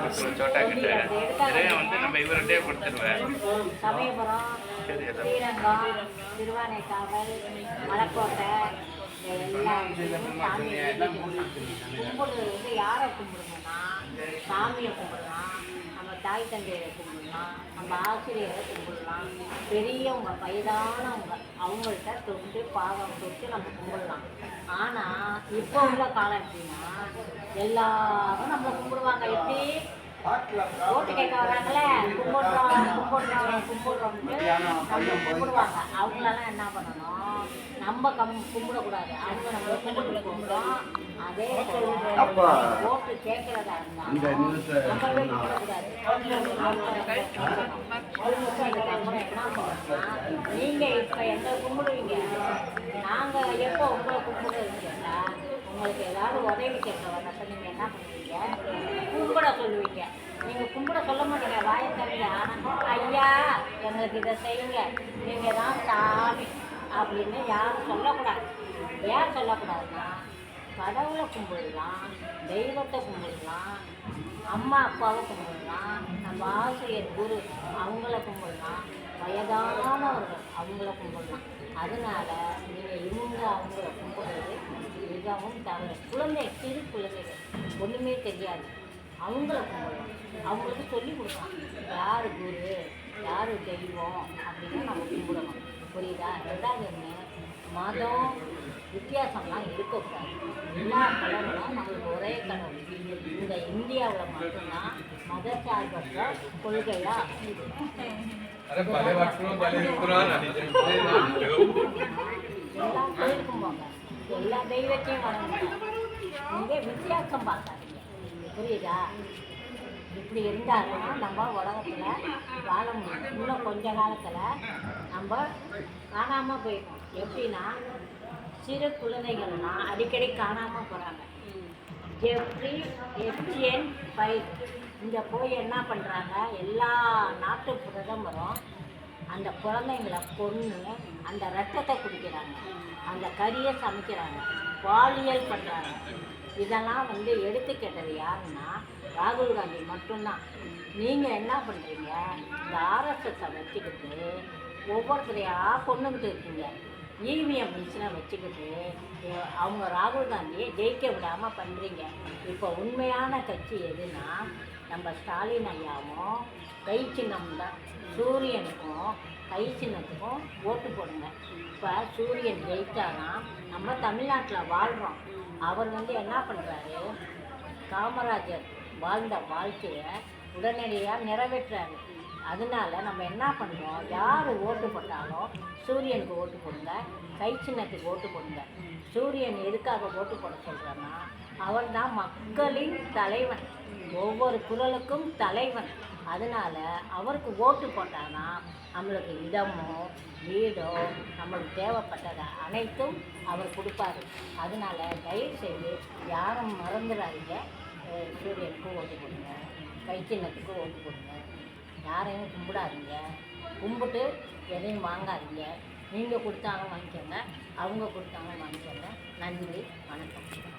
கொடுத்துருவோம் சோட்டா கிட்ட. நிறைய வந்து நம்ம இவர்கிட்டே கொடுத்துருவேன். சமயபுரம், ஸ்ரீரங்கம், திருவானைக்காவல், மலைக்கோட்டை எல்லாம் கும்பிடுறது வந்து யாரை கும்பிடணும்னா சாமியை கும்பிடலாம், நம்ம தாய் தந்தையை கும்பிடலாம், நம்ம ஆசிரியரை கும்பிடலாம், பெரியவங்க வயதானவங்க அவங்கள்ட்ட தொட்டு பாகம் தொட்டு நம்ம கும்பிடலாம். ஆனால் இப்போ உள்ள காலம் எப்படின்னா எல்லாரும் நம்ம கும்பிடுவாங்க. எப்படி ஓட்டு கேட்க வராங்களே கும்பிடுறோம்ட்டு நம்ம கும்பிடுவாங்க. அவங்களெல்லாம் என்ன பண்ணணும், நம்ம கும்பிடக்கூடாது, அவங்க நம்ம கும்பிடுறோம். அதே ஓட்டு கேட்கறதா இருந்தாலும் நம்மளே கும்பிடக்கூடாது. அதுக்கப்புறம் என்ன பண்ணணும்னா, நீங்கள் இப்போ எங்களை கும்பிடுவீங்க, நாங்கள் எப்போ உங்களை கும்பிடுறதுன்னு கேட்டால் உங்களுக்கு ஏதாவது உதவி கேட்க வரப்ப நீங்கள் என்ன பண்ணுவீங்க, கும்பிட சொல்லுவீங்க. நீங்கள் கும்பிட சொல்ல மாட்டீங்க, வாயை தவிர. ஐயா எங்களுக்கு இதை செய்யுங்க, நீங்கள் தான் சாமி அப்படின்னு யாரும் சொல்லக்கூடாது. ஏன் சொல்லக்கூடாதுன்னா, கடவுளை கும்பிடலாம், தெய்வத்தை கும்பிடலாம், அம்மா அப்பாவை கும்பிடலாம், நம்ம ஆசிரியர் குரு அவங்கள கும்பிடலாம், வயதானவர்கள் அவங்கள கும்பிடலாம். அதனால் நீங்கள் இவங்க அவங்கள கும்பிடுறது மிகவும் தவறு. சிறு குழந்தைகள் ஒன்றுமே தெரியாது, அவங்கள கும்பிடலாம், அவங்களுக்கு சொல்லிக் கொடுக்கலாம் யார் குரு யார் தெய்வம் அப்படின்னு நம்ம கும்பிடணும். புரியுதா? ரெண்டாவது என்ன, மதம் வித்தியாசம்லாம் இருக்கக்கூடாது. எல்லா கடவுளும் நம்மளுக்கு ஒரே கடவுள். இந்த இந்தியாவில் மட்டும்தான் மதச்சார்பற்ற கொள்கையாக எல்லா கோயிலுக்கும் போங்க, எல்லா தெய்வத்தையும் வணங்குங்க. நீங்கள் வித்தியாசம் பார்க்காதீங்க. புரியுதா? இப்படி இருந்தாலும் நம்ம உலகத்தில் வாழ முடியும். இன்னும் கொஞ்ச காலத்தில் நம்ம காணாமல் போயிடும். எப்படின்னா, சிறு குழந்தைகள்லாம் அடிக்கடி காணாமல் போகிறாங்க. ஜெஃப்ரி எப்ஸ்டெயின் ஃபைல் இங்கே போய் என்ன பண்ணுறாங்க, எல்லா நாட்டு பிரதமரும் அந்த குழந்தைங்களை கொன்று அந்த ரத்தத்தை குடிக்கிறாங்க, அந்த கறியை சமைக்கிறாங்க, பாலியல் பண்ணுறாங்க. இதெல்லாம் வந்து எடுத்து கேட்டது யாருன்னா ராகுல் காந்தி மட்டும்தான். நீங்கள் என்ன பண்ணுறீங்க, இந்த ஆர்எஸ்எஸை வச்சுக்கிட்டு ஒவ்வொருத்தரையாக கொண்டுக்கிட்டு இருக்கீங்க. இவிஎம் மிஷினை வச்சுக்கிட்டு அவங்க ராகுல் காந்தியை ஜெயிக்க விடாமல் பண்ணுறீங்க. இப்போ உண்மையான கட்சி எதுனா நம்ம ஸ்டாலின் ஐயாவும் கை சின்னம் தான். சூரியனுக்கும் கை சின்னத்துக்கும் ஓட்டு போடுங்க. இப்போ சூரியன் ஜெயித்தாதான் நம்ம தமிழ்நாட்டில் வாழ்கிறோம். அவர் வந்து என்ன பண்ணுறாரு, காமராஜர் வாழ்ந்த வாழ்க்கையை உடனடியாக நிறைவேற்றுறாரு. அதனால நம்ம என்ன பண்ணுறோம், யார் ஓட்டு போட்டாலும் சூரியனுக்கு ஓட்டு போடுங்க, கை சின்னத்துக்கு ஓட்டு போடுங்க. சூரியன் எதுக்காக ஓட்டு போட சொல்கிறேன்னா, அவர் தான் மக்களின் தலைவன், ஒவ்வொரு குரலுக்கும் தலைவன். அதனால் அவருக்கு ஓட்டு போட்டான்னா நம்மளுக்கு இடமோ வீடோ நம்மளுக்கு தேவைப்பட்டதை அனைத்தும் அவர் கொடுப்பாரு. அதனால் தயவுசெய்து யாரும் மறந்துடாதீங்க, சூரியனுக்கு ஓட்டு போடுங்க, கை சின்னத்துக்கு ஓட்டு போடுங்க. யாரையும் கும்பிடாதீங்க, கும்பிட்டு எதையும் வாங்காதீங்க. நீங்கள் கொடுத்தாலும் வாங்கிக்கோங்க, அவங்க கொடுத்தாலும் வாங்கிக்கோங்க. நன்றி, வணக்கம்.